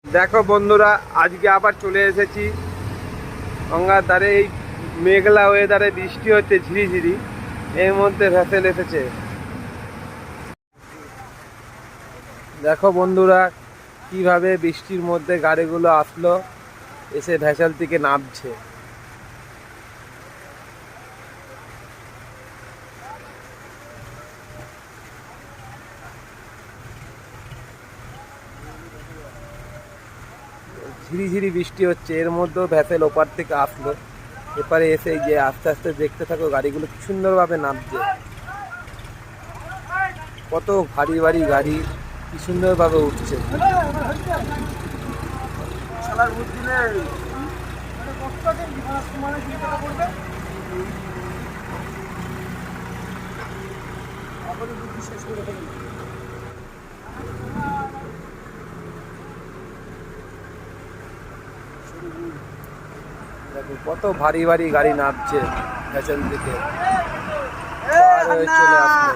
দেখো বন্ধুরা, আজকে আবার চলে এসেছি গঙ্গার ধারে। এই মেঘলা ওয়েদারে বৃষ্টি হচ্ছে ঝিরিঝিরি, এর মধ্যে ভেসেল এসেছে। দেখো বন্ধুরা, কিভাবে বৃষ্টির মধ্যে গাড়িগুলো আসলো, এসে ভেসেল থেকে নামছে। ঝিরিঝিরি বৃষ্টি হচ্ছে, এর মধ্যেও ভেসেল ওপার থেকে আসলো। এপারে এসে যে আস্তে আস্তে দেখতে থাকো, গাড়িগুলো কি সুন্দরভাবে নামছে। কত ভারী ভারী গাড়ি কি সুন্দরভাবে উঠছে। দেখো কত ভারী ভারী গাড়ি নামছে ভেসেল থেকে, পার হয়ে চলে আসলো।